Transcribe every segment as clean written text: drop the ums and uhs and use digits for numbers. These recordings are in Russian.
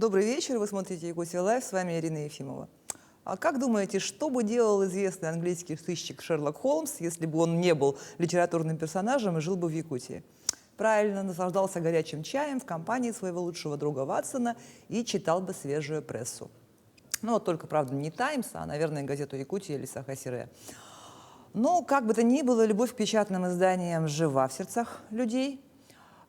Добрый вечер, вы смотрите Якутия Лайв, с вами Ирина Ефимова. А как думаете, что бы делал известный английский сыщик Шерлок Холмс, если бы он не был литературным персонажем и жил бы в Якутии? Правильно, наслаждался горячим чаем в компании своего лучшего друга Ватсона и читал бы свежую прессу. Ну вот только, правда, не «Таймс», а, наверное, газету «Якутия» или «Саха-Сире». Но, как бы то ни было, любовь к печатным изданиям жива в сердцах людей.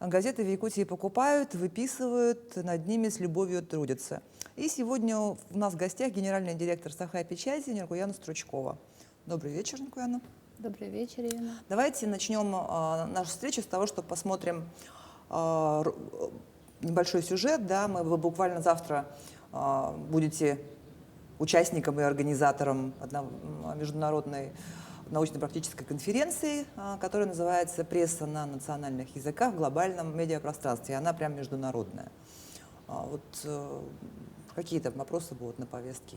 Газеты в Якутии покупают, выписывают, над ними с любовью трудятся. И сегодня у нас в гостях генеральный директор Саха-Печати Ниргуяна Стручкова. Добрый вечер, Ниргуяна. Добрый вечер, Ирина. Давайте начнем нашу встречу с того, что посмотрим небольшой сюжет. Да, вы буквально завтра будете участником и организатором международной научно-практической конференции, которая называется «Пресса на национальных языках в глобальном медиапространстве». Она прям международная. Вот какие-то вопросы будут на повестке.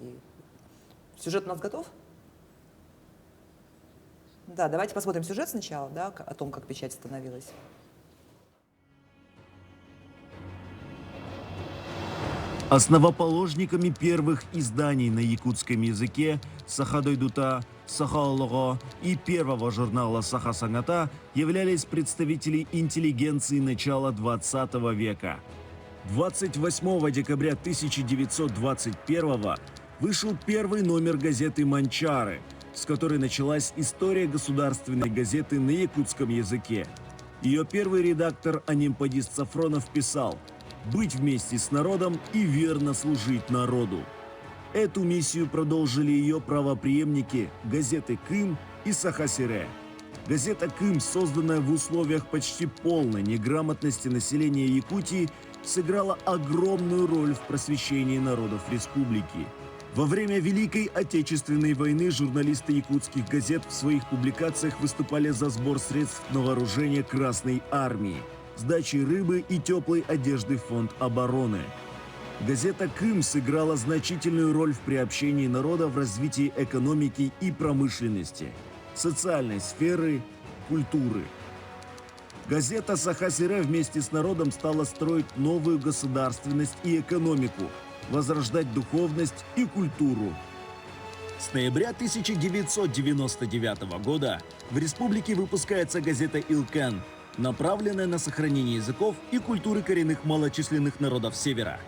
Сюжет у нас готов? Да, давайте посмотрим сюжет сначала, да, о том, как печать становилась. Основоположниками первых изданий на якутском языке Саха-Дойдута, Саха-Олого и первого журнала Саха-Сангата являлись представители интеллигенции начала 20 века. 28 декабря 1921 вышел первый номер газеты «Манчары», с которой началась история государственной газеты на якутском языке. Ее первый редактор Анимпадис Сафронов писал: «Быть вместе с народом и верно служить народу». Эту миссию продолжили ее правопреемники газеты «Кым» и «Саха-Сире». Газета «Кым», созданная в условиях почти полной неграмотности населения Якутии, сыграла огромную роль в просвещении народов республики. Во время Великой Отечественной войны журналисты якутских газет в своих публикациях выступали за сбор средств на вооружение Красной Армии, сдачи рыбы и теплой одежды в фонд обороны. Газета «Кым» сыграла значительную роль в приобщении народа в развитии экономики и промышленности, социальной сферы, культуры. Газета «Саха-Сире» вместе с народом стала строить новую государственность и экономику, возрождать духовность и культуру. С ноября 1999 года в республике выпускается газета «Илкен», направленная на сохранение языков и культуры коренных малочисленных народов Севера.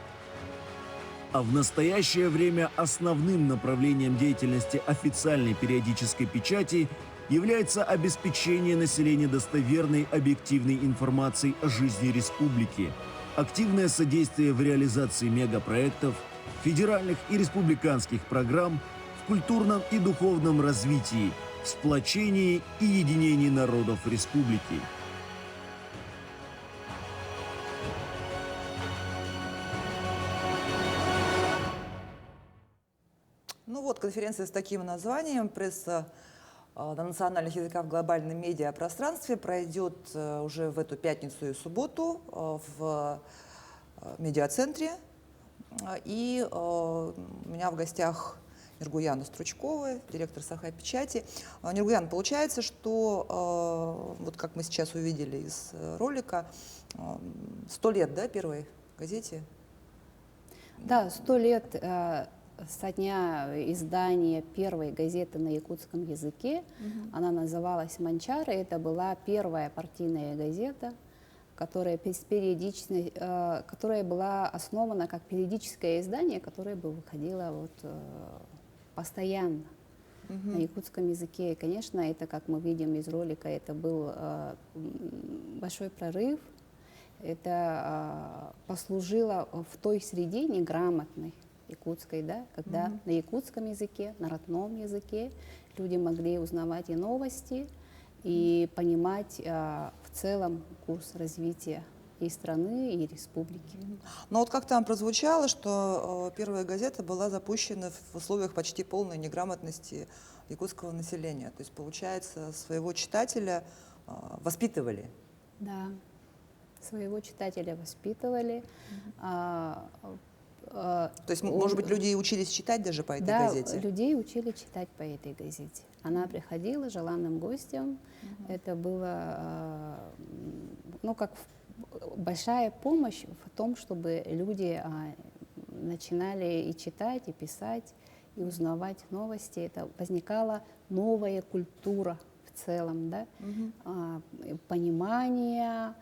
А в настоящее время основным направлением деятельности официальной периодической печати является обеспечение населения достоверной объективной информацией о жизни республики, активное содействие в реализации мегапроектов, федеральных и республиканских программ в культурном и духовном развитии, в сплочении и единении народов республики. Ну вот, конференция с таким названием «Пресса на национальных языках в глобальном медиапространстве» пройдет уже в эту пятницу и субботу в медиацентре. И у меня в гостях Ниргуяна Стручкова, директор Саха-Печати. Ниргуян, получается, что, вот как мы сейчас увидели из ролика, 100 лет, да, первой газете? Да, 100 лет со дня издания первой газеты на якутском языке. Она называлась «Манчары». Это была первая партийная газета, которая была основана как периодическое издание, которое бы выходило постоянно на якутском языке. И, конечно, это, как мы видим из ролика, это был большой прорыв. Это послужило в той среде неграмотной якутской, да, когда на якутском языке, на родном языке люди могли узнавать и новости, и понимать в целом курс развития и страны, и республики. Но вот как там прозвучало, что первая газета была запущена в условиях почти полной неграмотности якутского населения. То есть, получается, своего читателя воспитывали. Да, своего читателя воспитывали. То есть, может быть, люди учились читать даже по этой газете? Да, людей учили читать по этой газете. Она приходила желанным гостем. Это было, ну, как большая помощь в том, чтобы люди начинали и читать, и писать, и узнавать новости. Это возникала новая культура в целом, да? Понимание,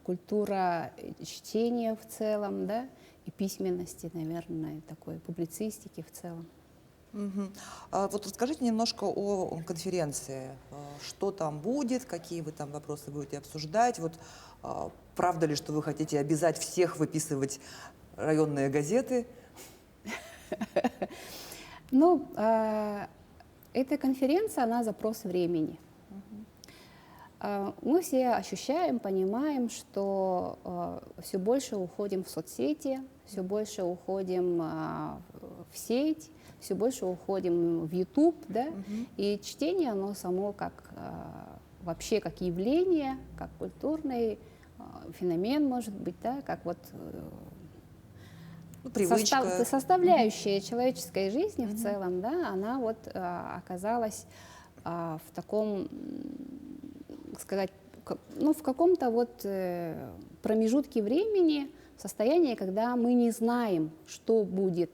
культура чтения в целом, да? И письменности, наверное, такой публицистики в целом. Вот расскажите немножко о конференции. Что там будет, какие вы там вопросы будете обсуждать? Вот правда ли, что вы хотите обязать всех выписывать районные газеты? Ну, эта конференция, она запрос времени. Мы все ощущаем, понимаем, что все больше уходим в соцсети, все больше уходим в сеть, все больше уходим в YouTube, да, и чтение, оно само как вообще как явление, как культурный феномен, может быть, да, как вот Привычка. составляющая человеческой жизни в целом, да, она вот оказалась в таком, сказать, ну, в каком-то вот промежутке времени, состоянии, когда мы не знаем, что будет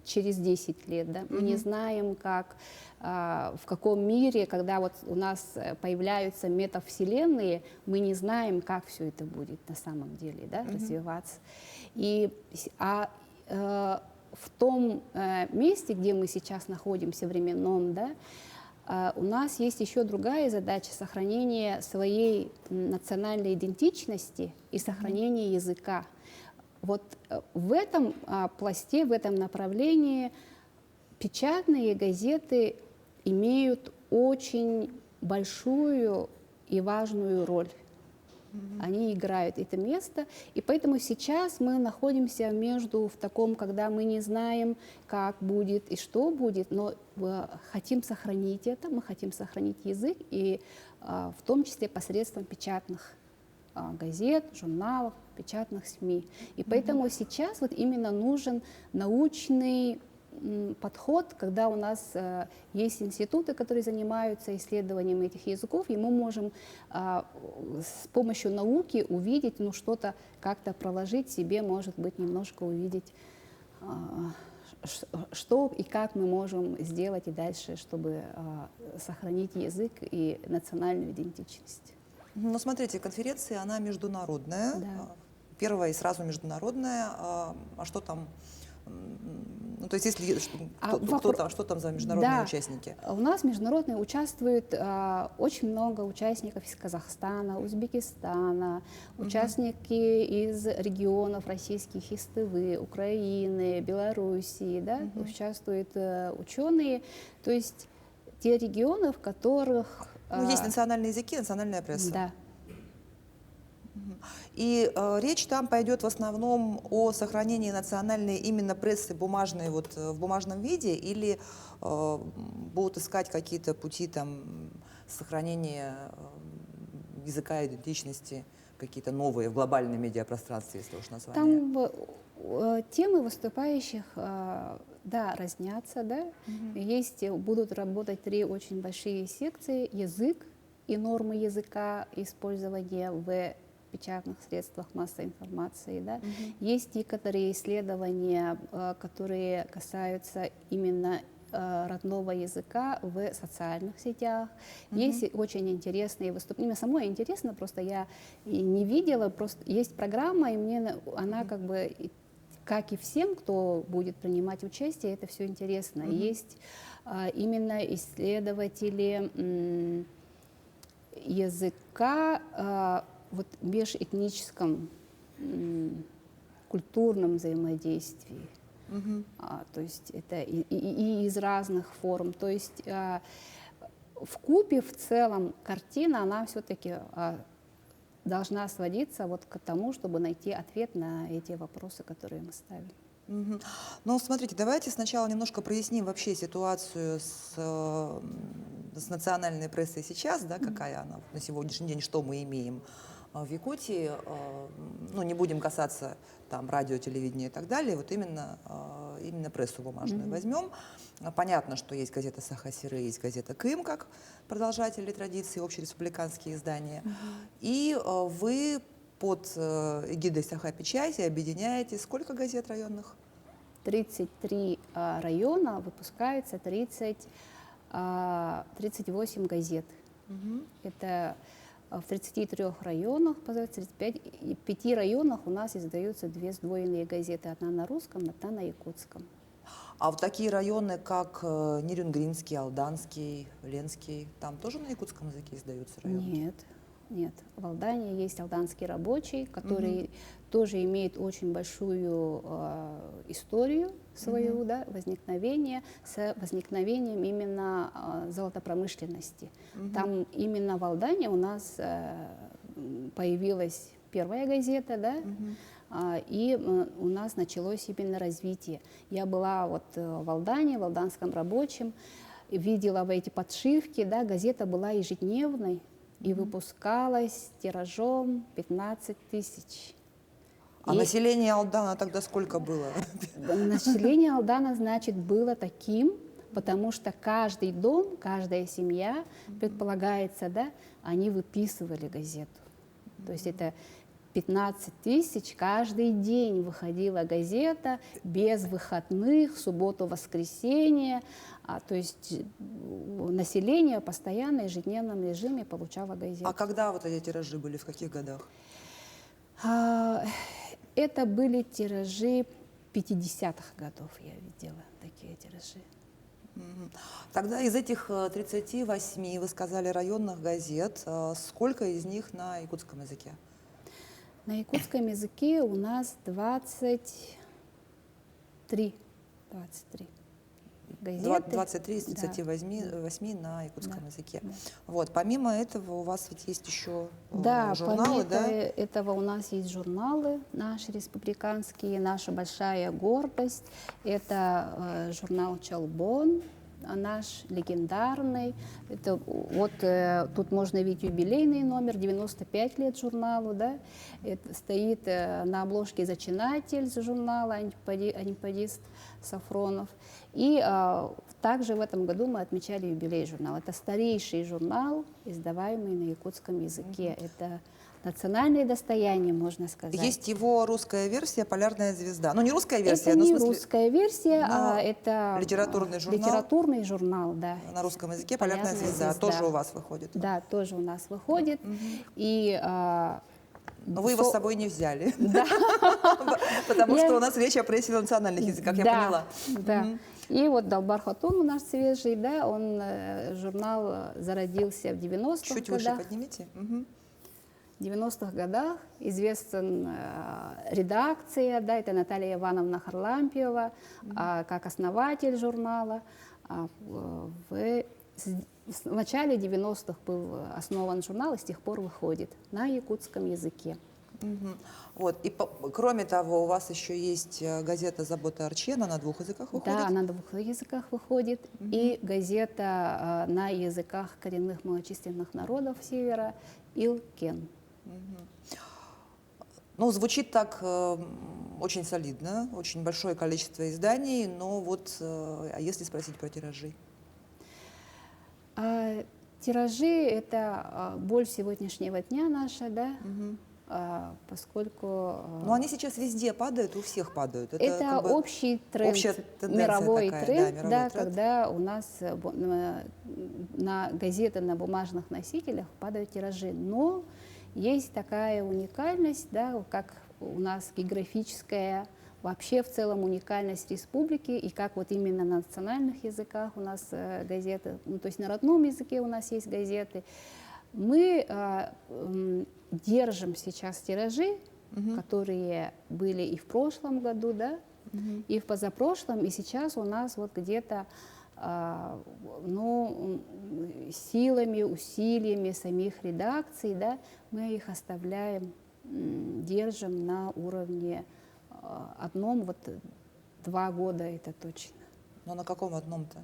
через 10 лет, да? Мы не знаем, как, в каком мире, когда вот у нас появляются метавселенные, мы не знаем, как все это будет на самом деле, да, развиваться. В том месте, где мы сейчас находимся, временном, да, у нас есть еще другая задача — сохранения своей национальной идентичности и сохранения языка. Вот в этом пласте, в этом направлении печатные газеты имеют очень большую и важную роль. Они играют это место, и поэтому сейчас мы находимся в таком, когда мы не знаем, как будет и что будет, но хотим сохранить это, мы хотим сохранить язык, и в том числе посредством печатных газет, журналов, печатных СМИ. И поэтому сейчас вот именно нужен научный подход, когда у нас есть институты, которые занимаются исследованием этих языков, и мы можем с помощью науки увидеть, ну, что-то как-то проложить себе, может быть, немножко увидеть, что и как мы можем сделать и дальше, чтобы сохранить язык и национальную идентичность. Ну, смотрите, конференция, она международная. Да. Первая и сразу международная. А что там? Ну, то есть, если что там за международные участники? У нас международные участвует очень много участников из Казахстана, Узбекистана, участники из регионов российских, из Тывы, Украины, Белоруссии, да, участвуют ученые. То есть те регионы, в которых... Ну, есть национальные языки, национальная пресса. Да. И речь там пойдет в основном о сохранении национальной именно прессы бумажной, вот, в бумажном виде, или будут искать какие-то пути там, сохранения языка, идентичности, какие-то новые в глобальном медиапространстве, если уж название. Там темы выступающих, да, разнятся, да. Будут работать 3 очень большие секции: язык и нормы языка, использования в печатных средствах массовой информации, да. Есть некоторые исследования, которые касаются именно родного языка в социальных сетях. Есть очень интересные выступления. Мне самой интересно, просто я не видела, просто есть программа, и мне она как бы, как и всем, кто будет принимать участие, это все интересно. Есть именно исследователи языка вот в межэтническом культурном взаимодействии. То есть это и из разных форм. То есть вкупе в целом картина, она все-таки должна сводиться вот к тому, чтобы найти ответ на эти вопросы, которые мы ставим. Ну, смотрите, давайте сначала немножко проясним вообще ситуацию с национальной прессой сейчас, да, какая она на сегодняшний день, что мы имеем в Якутии. Ну, не будем касаться там радио, телевидения и так далее, вот именно прессу бумажную возьмем. Понятно, что есть газета «Саха-Сиры», есть газета «Кым», как продолжатели традиции, общереспубликанские издания. И вы под эгидой Саха-Печати объединяете сколько газет районных? 33 района, выпускается 38 газет. Это в 33 районах, 35, и в 5 районах у нас издаются 2 сдвоенные газеты, одна на русском, одна на якутском. А вот такие районы, как Нерюнгринский, Алданский, Ленский, там тоже на якутском языке издаются районы? Нет, нет. В Алдане есть алданский рабочий, который тоже имеет очень большую историю свою, да, возникновение, с возникновением именно золотопромышленности. Там именно в Алдане у нас появилась первая газета, да, и у нас началось именно развитие. Я была вот в Алдане, в Алданском рабочем, видела в эти подшивки, да, газета была ежедневной и выпускалась тиражом 15 тысяч. А население Алдана тогда сколько было? Население Алдана, значит, было таким, потому что каждый дом, каждая семья, предполагается, да, они выписывали газету. То есть это 15 тысяч, каждый день выходила газета, без выходных, субботу, воскресенье. То есть население постоянно, в ежедневном режиме получало газету. А когда вот эти тиражи были, в каких годах? Это были тиражи 50-х годов, я видела такие тиражи. Тогда из этих 38, вы сказали, районных газет, сколько из них на якутском языке? На якутском языке у нас 23 газеты. 23 из 38 на якутском языке. Вот. Помимо этого у вас ведь есть еще журналы, да? Этого у нас есть журналы наши республиканские, наша большая гордость. Это журнал «Чалбон», наш легендарный. Это, вот тут можно видеть юбилейный номер, 95 лет журналу, да? Это стоит на обложке зачинатель журнала, анимпадист Сафронов. И также в этом году мы отмечали юбилей журнала. Это старейший журнал, издаваемый на якутском языке. Это национальное достояние, можно сказать. Есть его русская версия «Полярная звезда». Ну, не русская версия, это но не в смысле... русская версия, а это литературный журнал. Литературный журнал, да. На русском языке «Полярная звезда». Тоже у вас выходит. Да, тоже у нас выходит. И но вы его с собой не взяли. Да. Потому что у нас речь о прессе на национальных языках, я поняла. Да. И вот «Далбар Хатун» у нас свежий, да, журнал зародился в 90-х годах. Чуть выше поднимите. В 90-х годах известен редакция, да, это Наталья Ивановна Харлампиева, как основатель журнала. В начале 90-х был основан журнал и с тех пор выходит на якутском языке. Вот. И кроме того, у вас еще есть газета «Забота Арчена», на 2 языках выходит? Да, на 2 языках выходит. И газета на языках коренных малочисленных народов Севера «Илкен». Ну, звучит так очень солидно, очень большое количество изданий, но вот, а если спросить про тиражи? Тиражи – это боль сегодняшнего дня наша, да, поскольку… Но они сейчас везде падают, у всех падают. Это как бы общий тренд, мировой тренд, да, когда у нас на газеты, на бумажных носителях падают тиражи. Но есть такая уникальность, да, как у нас географическая, вообще в целом уникальность республики, и как вот именно на национальных языках у нас газеты, ну, то есть на родном языке у нас есть газеты. Мы держим сейчас тиражи, которые были и в прошлом году, да, и в позапрошлом, и сейчас у нас вот где-то силами, усилиями самих редакций, да, мы их оставляем, держим на уровне одном, вот 2 года это точно. Но на каком одном-то?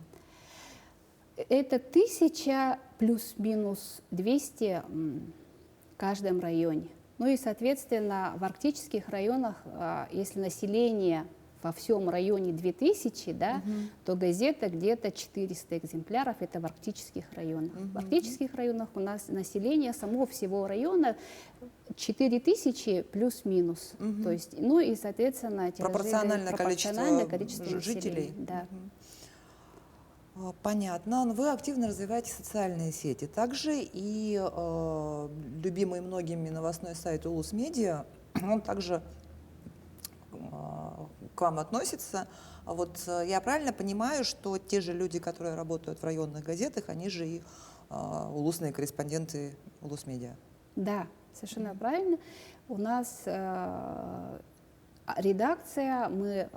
Это 1000 плюс-минус 200 в каждом районе. Ну и, соответственно, в арктических районах, если население во всем районе 2000, да, то газета где-то 400 экземпляров, это в арктических районах. В арктических районах у нас население самого всего района 4000 плюс-минус. То есть, ну и, соответственно, тиражи Пропорциональное пропорциональное количество количеству жителей. населения, да. Понятно. Но вы активно развиваете социальные сети. Также и любимый многими новостной сайт Улус Медиа, он также к вам относится. Вот я правильно понимаю, что те же люди, которые работают в районных газетах, они же и улусные корреспонденты Улус Медиа? Да, совершенно правильно. У нас редакция, мы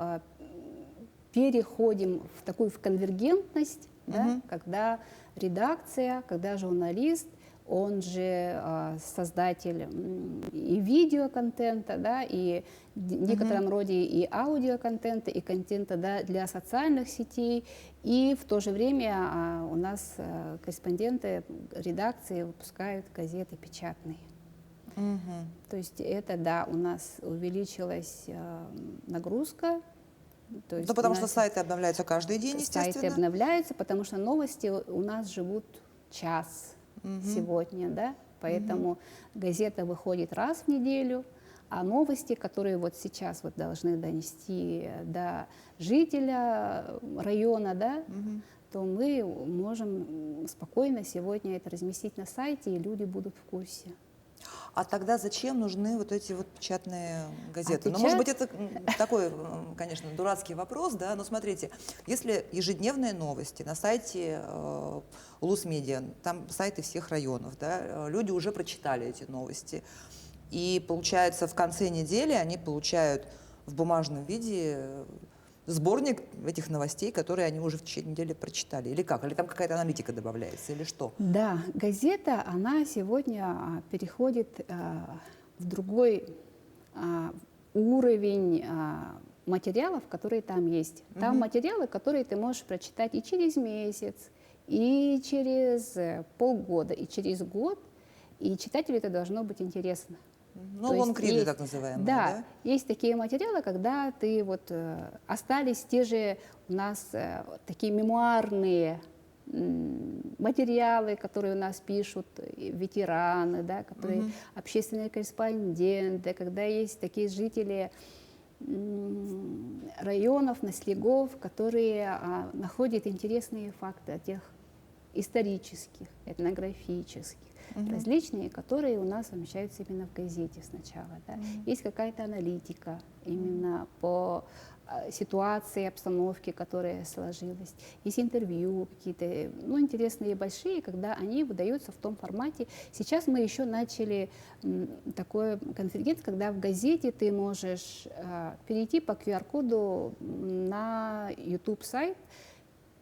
переходим в такую в конвергентность, да, когда редакция, когда журналист, он же создатель и видеоконтента, да, и в некотором роде и аудиоконтента, и контента, да, для социальных сетей, и в то же время у нас корреспонденты редакции выпускают газеты печатные. То есть это, да, у нас увеличилась нагрузка. То есть Ну, потому что сайты обновляются каждый день, естественно. сайты обновляются, потому что новости у нас живут час сегодня, да, поэтому газета выходит раз в неделю, а новости, которые вот сейчас вот должны донести до жителя района, да, то мы можем спокойно сегодня это разместить на сайте, и люди будут в курсе. А тогда зачем нужны вот эти вот печатные газеты? Ну, может быть, это такой, конечно, дурацкий вопрос, да, но смотрите, если ежедневные новости на сайте Улус Медиа, там сайты всех районов, да, люди уже прочитали эти новости, и получается в конце недели они получают в бумажном виде сборник этих новостей, которые они уже в течение недели прочитали. Или как? Или там какая-то аналитика добавляется, или что? Да, газета, она сегодня переходит в другой уровень материалов, которые там есть. Там материалы, которые ты можешь прочитать и через месяц, и через полгода, и через год, и читателю это должно быть интересно. Ну, лонгриды, так называемые, да, да? есть такие материалы, когда ты вот остались те же у нас такие мемуарные материалы, которые у нас пишут ветераны, да, которые общественные корреспонденты, когда есть такие жители районов, наследов, которые находят интересные факты о тех исторических, этнографических, различные, которые у нас помещаются именно в газете сначала. Да. Есть какая-то аналитика именно по ситуации, обстановке, которая сложилась. Есть интервью какие-то, ну, интересные и большие, когда они выдаются в том формате. Сейчас мы еще начали такой конференц, когда в газете ты можешь перейти по QR-коду на YouTube-сайт,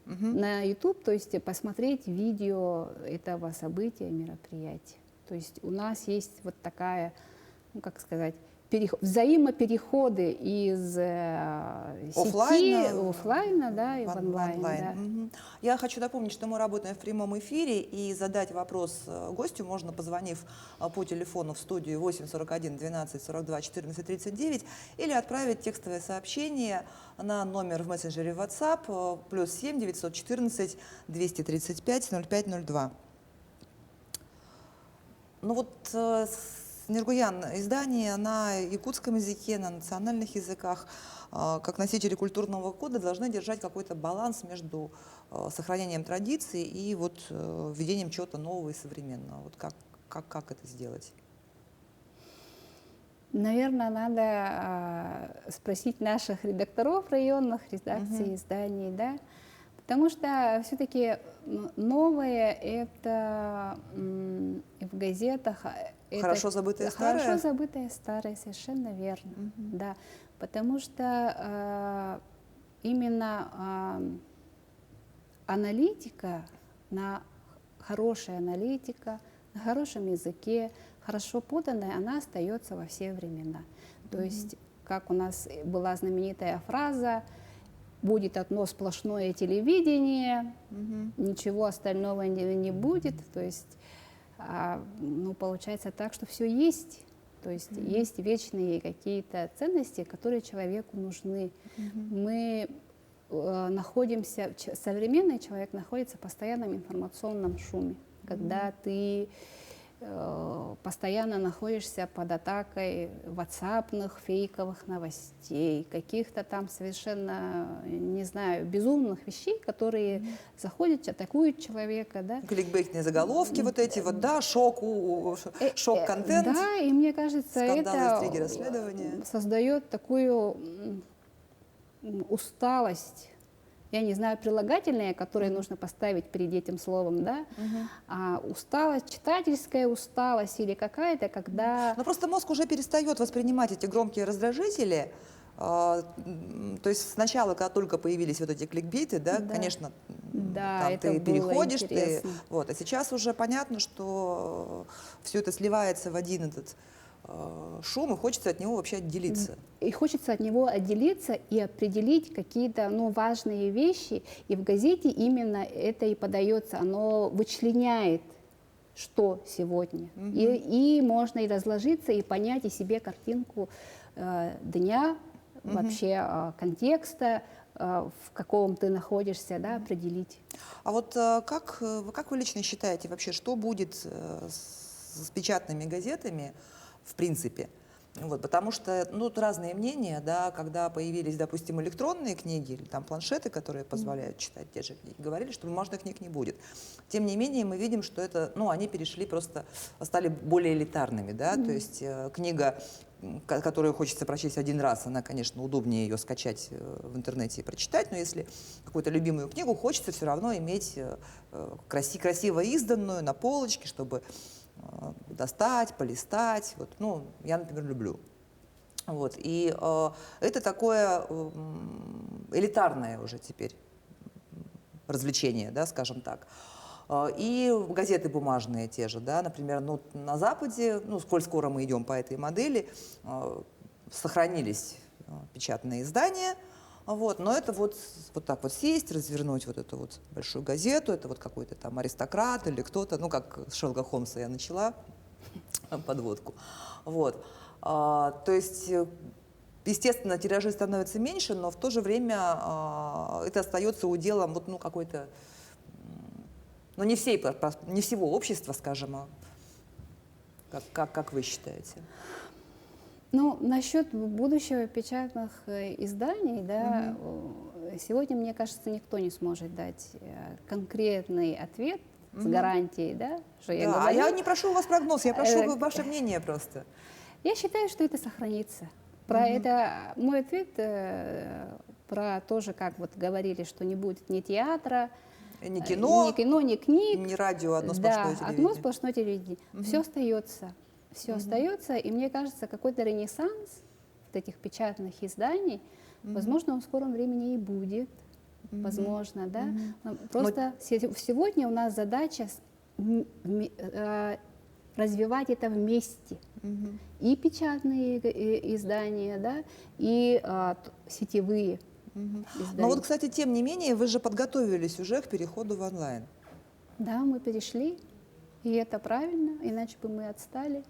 на YouTube, то есть посмотреть видео этого события, мероприятия. То есть у нас есть вот такая, ну, как сказать, взаимопереходы из сети, офлайна, да, и в онлайн. Да. Я хочу напомнить, что мы работаем в прямом эфире, и задать вопрос гостю можно, позвонив по телефону в студию 8 41 12 42 14 39, или отправить текстовое сообщение на номер в мессенджере WhatsApp +7 914 235 0502. Ну вот, Нургуян, издания на якутском языке, на национальных языках, как носители культурного кода, должны держать какой-то баланс между сохранением традиций и вот введением чего-то нового и современного. Вот как это сделать? Наверное, надо спросить наших редакторов районных редакций, изданий, да, потому что все-таки новое это в газетах. Хорошо забытое старое? Хорошо забытое старое, совершенно верно, да, потому что именно аналитика, хорошая аналитика, на хорошем языке, хорошо поданная, она остается во все времена. То есть, как у нас была знаменитая фраза, будет одно сплошное телевидение, ничего остального не будет, то есть, ну, получается так, что все есть, то есть есть вечные какие-то ценности, которые человеку нужны. Мы находимся, современный человек находится в постоянном информационном шуме, когда ты постоянно находишься под атакой ватсапных, фейковых новостей, каких-то там совершенно, не знаю, безумных вещей, которые заходят, атакуют человека, да. Кликбейтные заголовки вот эти вот, да, шок-контент. Да, и мне кажется, скандалы, интриги, это расследования. создает такую усталость, я не знаю, прилагательное, которое нужно поставить перед этим словом, да, а усталость, читательская усталость или какая-то, когда... Но просто мозг уже перестает воспринимать эти громкие раздражители. То есть сначала, когда только появились вот эти кликбейты, да, Да. конечно, Да, там это ты было переходишь, интересно. вот, а сейчас уже понятно, что все это сливается в один этот шум, и хочется от него вообще отделиться. И хочется от него отделиться и определить какие-то, ну, важные вещи. И в газете именно это и подается. Оно вычленяет, что сегодня. И можно и разложиться, и понять и себе картинку дня, вообще контекста, в каком ты находишься, да, определить. А вот как вы лично считаете вообще, что будет с печатными газетами, в принципе? Вот, потому что, ну, тут разные мнения, да, когда появились, допустим, электронные книги или там планшеты, которые позволяют читать те же книги, говорили, что бумажных книг не будет. Тем не менее, мы видим, что это, ну, они перешли просто, стали более элитарными, да, то есть книга, которую хочется прочесть один раз, она, конечно, удобнее ее скачать в интернете и прочитать, но если какую-то любимую книгу, хочется все равно иметь красиво изданную на полочке, чтобы достать, полистать. Вот, ну, я, например, люблю. Вот, и это такое элитарное уже теперь развлечение, да, скажем так. И газеты бумажные те же, да, например, ну, на Западе, ну, сколь скоро мы идем по этой модели, сохранились печатные издания, вот, но это вот так вот сесть, развернуть вот эту вот большую газету, это вот какой-то там аристократ или кто-то, ну, как с Шерлока Холмса я начала подводку, вот. То есть, естественно, тиражи становятся меньше, но в то же время это остается уделом вот, ну, какой-то, ну, не всего общества, скажем, как вы считаете? Ну, насчет будущего печатных изданий, да, сегодня, мне кажется, никто не сможет дать конкретный ответ с гарантией, да, что я Да, говорю. а я не прошу у вас прогноз, я прошу ваше мнение просто. Я считаю, что это сохранится. Про это мой ответ про тоже, как вот говорили, что не будет ни театра, Ни кино, ни книг, ни радио, одно сплошное телевидение. одно сплошное телевидение. Все остается. Все остается, и мне кажется, какой-то ренессанс вот этих печатных изданий, возможно, он в скором времени и будет, возможно, да. Но просто сегодня у нас задача развивать это вместе. И печатные издания, да, и сетевые издания. Но вот, кстати, тем не менее, вы же подготовились уже к переходу в онлайн. Да, мы перешли, и это правильно, иначе бы мы отстали.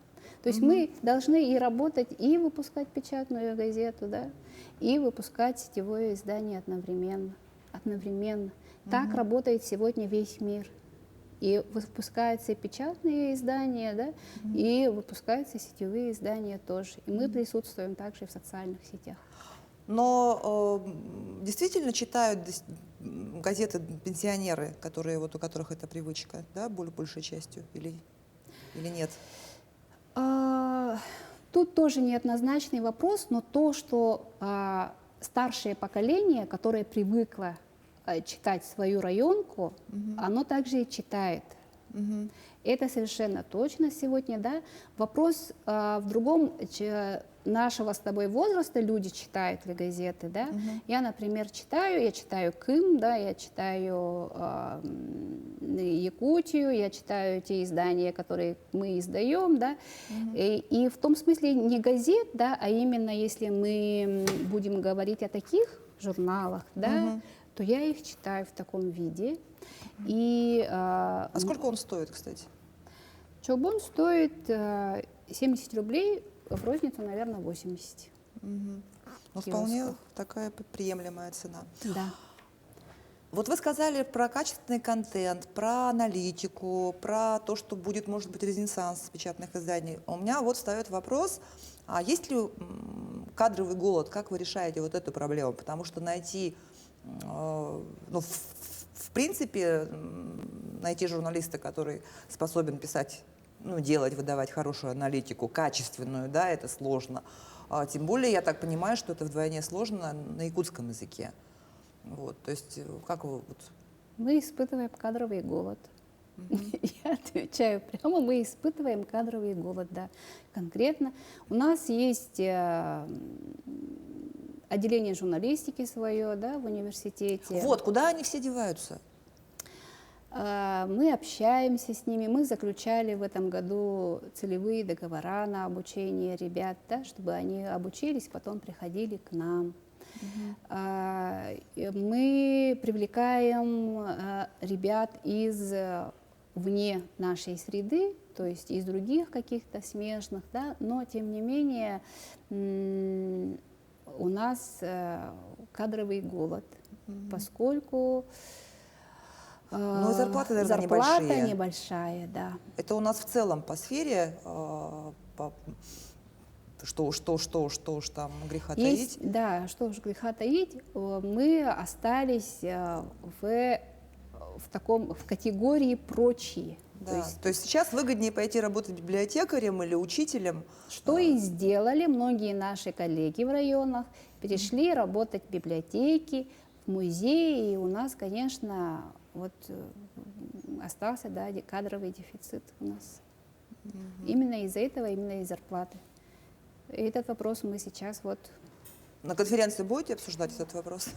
То есть мы должны и работать, и выпускать печатную газету, да, и выпускать сетевое издание одновременно. Так работает сегодня весь мир. И выпускаются и печатные издания, да, и выпускаются сетевые издания тоже. И мы присутствуем также в социальных сетях. Но действительно читают газеты пенсионеры, которые, вот, у которых это привычка, да, большей частью, или нет? Тут тоже неоднозначный вопрос, но то, что старшее поколение, которое привыкло читать свою районку, оно также и читает. Это совершенно точно сегодня, да. Вопрос в другом. Нашего с тобой возраста люди читают ли газеты, да? Я, например, я читаю КИМ, да, я читаю Якутию, я читаю те издания, которые мы издаем, да, и в том смысле не газет, да, а именно если мы будем говорить о таких журналах, да, то я их читаю в таком виде. И, А сколько он стоит, кстати? Чобон стоит 70 рублей, в розницу, наверное, 80. Ну, вполне такая приемлемая цена. Да. Вот вы сказали про качественный контент, про аналитику, про то, что будет, может быть, ренессанс печатных изданий. У меня вот встает вопрос, а есть ли кадровый голод, как вы решаете вот эту проблему? Потому что найти, ну, в принципе, найти журналиста, который способен писать, ну, делать, выдавать хорошую аналитику, качественную, да, это сложно. Тем более, я так понимаю, что это вдвойне сложно на якутском языке. Вот, то есть, как вы... Вот... Мы испытываем кадровый голод. Я отвечаю прямо, мы испытываем кадровый голод, да. Конкретно у нас есть отделение журналистики свое, да, в университете. Вот, куда они все деваются? Мы общаемся с ними, мы заключали в этом году целевые договора на обучение ребят, да, чтобы они обучились, потом приходили к нам. Мы привлекаем ребят из вне нашей среды, то есть из других каких-то смежных, да, но тем не менее у нас кадровый голод, поскольку Ну, и зарплаты, наверное, зарплата небольшая, да. Это у нас в целом по сфере, что уж там греха таить. Да, что уж греха таить, мы остались в категории «прочие». Да. То есть сейчас выгоднее пойти работать библиотекарем или учителем. Что и сделали многие наши коллеги в районах, перешли работать в библиотеки, в музеи, и у нас, конечно, вот остался, да, кадровый дефицит у нас. Именно из-за этого, именно из зарплаты. И этот вопрос мы сейчас вот... На конференции будете обсуждать этот вопрос?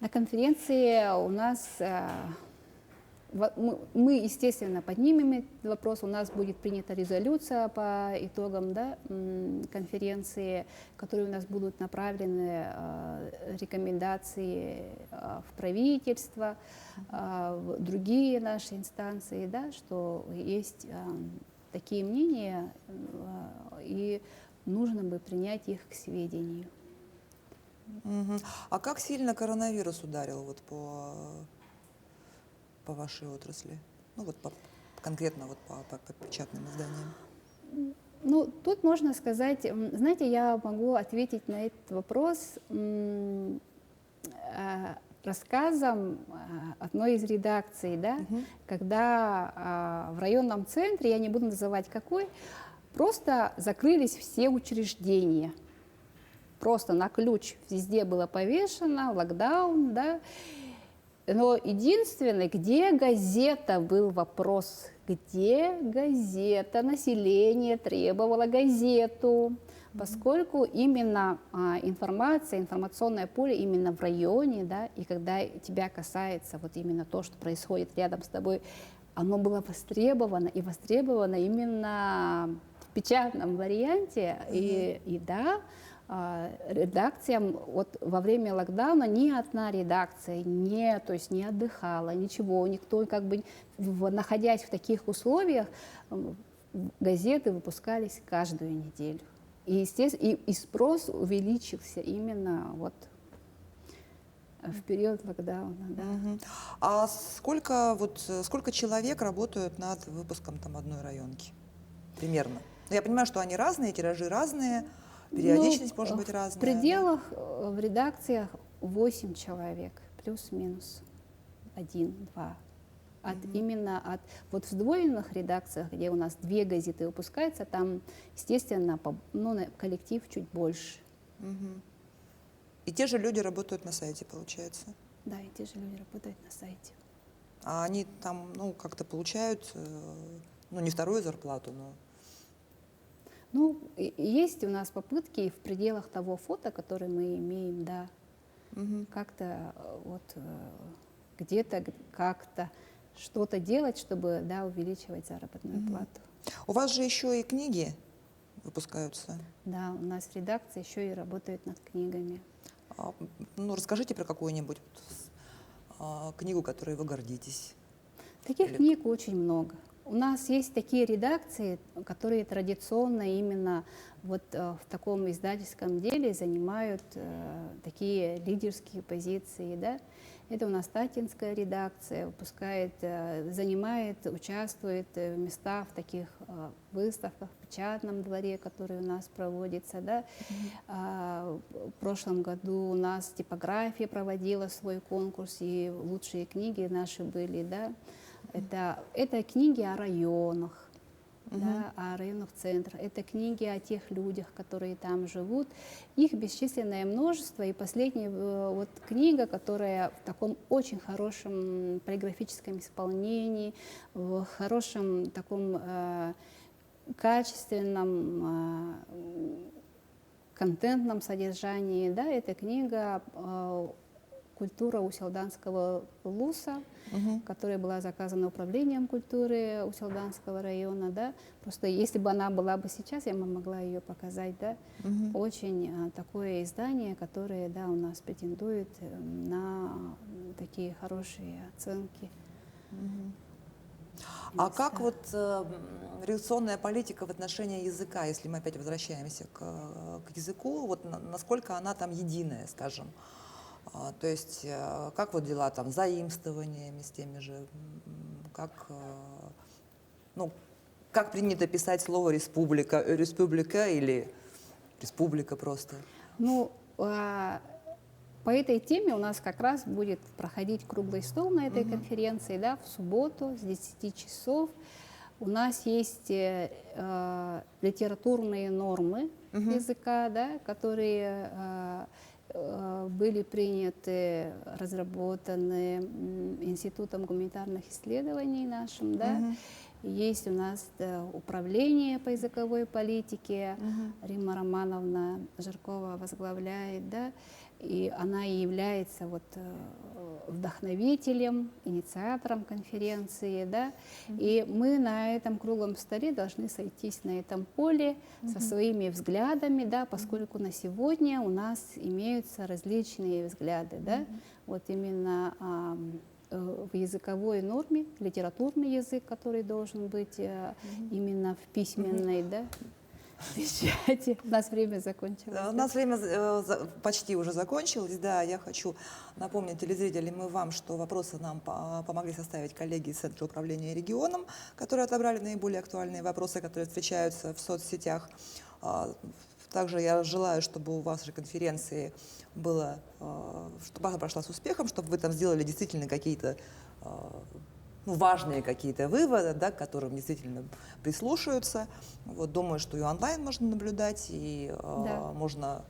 На конференции у нас... Мы, естественно, поднимем этот вопрос. У нас будет принята резолюция по итогам, да, конференции, в которой у нас будут направлены рекомендации в правительство, в другие наши инстанции, да, что есть такие мнения, и нужно бы принять их к сведению. А как сильно коронавирус ударил вот по вашей отрасли? Ну вот конкретно вот по печатным изданиям. Ну, тут можно сказать, знаете, я могу ответить на этот вопрос рассказом одной из редакций, да, когда в районном центре, я не буду называть какой, просто закрылись все учреждения. Просто на ключ везде было повешено, локдаун, да. Но единственное, где газета, был вопрос, где газета, население требовало газету, поскольку именно информация, информационное поле именно в районе, да, и когда тебя касается вот именно то, что происходит рядом с тобой, оно было востребовано, и востребовано именно в печатном варианте, и да, редакциям вот во время локдауна ни одна редакция то есть не отдыхала, ничего, никто как бы, находясь в таких условиях, газеты выпускались каждую неделю. И, естественно, и спрос увеличился именно вот в период локдауна. Да. А сколько человек работают над выпуском там одной районки? Примерно. Я понимаю, что они разные, тиражи разные. Периодичность может быть разная. В пределах, в редакциях 8 человек, плюс-минус 1-2. Именно от вот в сдвоенных редакциях, где у нас 2 газеты выпускаются, там, естественно, коллектив чуть больше. И те же люди работают на сайте, получается? Да, и те же люди работают на сайте. А они там, ну, как-то получают, ну, не вторую зарплату, но... Ну, есть у нас попытки в пределах того фото, который мы имеем, да, как-то вот где-то как-то что-то делать, чтобы, да, увеличивать заработную плату. У вас же еще и книги выпускаются. Да, у нас в редакции еще и работают над книгами. Ну, расскажите про какую-нибудь книгу, которой вы гордитесь. Таких книг очень много. У нас есть такие редакции, которые традиционно именно вот в таком издательском деле занимают такие лидерские позиции, да. Это у нас Татинская редакция, выпускает, занимает, участвует в местах в таких выставках, в печатном дворе, который у нас проводится, да. В прошлом году у нас типография проводила свой конкурс, и лучшие книги наши были, да. Это книги о районах, да, о районах центрах. Это книги о тех людях, которые там живут. Их бесчисленное множество. И последняя вот книга, которая в таком очень хорошем полиграфическом исполнении, в хорошем таком качественном контентном содержании, да, это книга «Культура Уселданского луса», которая была заказана управлением культуры Уселданского района, да. Просто если бы она была бы сейчас, я бы могла ее показать, да. Очень такое издание, которое, да, у нас претендует на такие хорошие оценки. А как вот революционная политика в отношении языка, если мы опять возвращаемся к языку, вот насколько она там единая, скажем? То есть как вот дела там с заимствованиями, с теми же, как принято писать слово республика или республика просто? Ну, по этой теме у нас как раз будет проходить круглый стол на этой конференции, да, в субботу с 10 часов. У нас есть литературные нормы языка, да, которые были приняты, разработаны Институтом гуманитарных исследований нашим, да. Есть у нас управление по языковой политике, Римма Романовна Жиркова возглавляет, да, и она и является вот вдохновителем, инициатором конференции, да, и мы на этом круглом столе должны сойтись на этом поле со своими взглядами, да, поскольку на сегодня у нас имеются различные взгляды, да, вот именно в языковой норме, литературный язык, который должен быть именно в письменной, да, печати. У нас время закончилось. У нас время почти уже закончилось, да. Я хочу напомнить телезрителям и вам, что вопросы нам помогли составить коллеги из Центра управления регионом, которые отобрали наиболее актуальные вопросы, которые встречаются в соцсетях. Также я желаю, чтобы у вас же конференции было, чтобы она прошла с успехом, чтобы вы там сделали действительно какие-то важные какие-то выводы, да, к которым действительно прислушаются. Вот, думаю, что и онлайн можно наблюдать, и можно...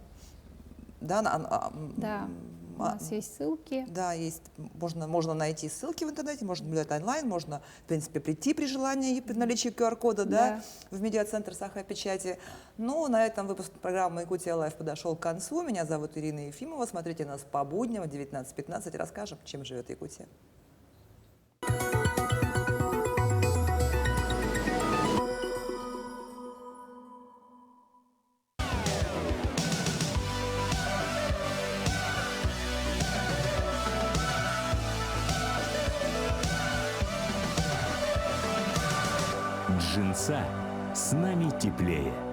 Да, у нас есть ссылки. Да, есть, можно найти ссылки в интернете, можно наблюдать онлайн, можно, в принципе, прийти при желании и при наличии QR-кода, да, в медиацентр Сахапечати. Ну, на этом выпуск программы «Якутия Лайв» подошел к концу. Меня зовут Ирина Ефимова. Смотрите нас по будням в 19:15. Расскажем, чем живет Якутия. Джинса с нами теплее.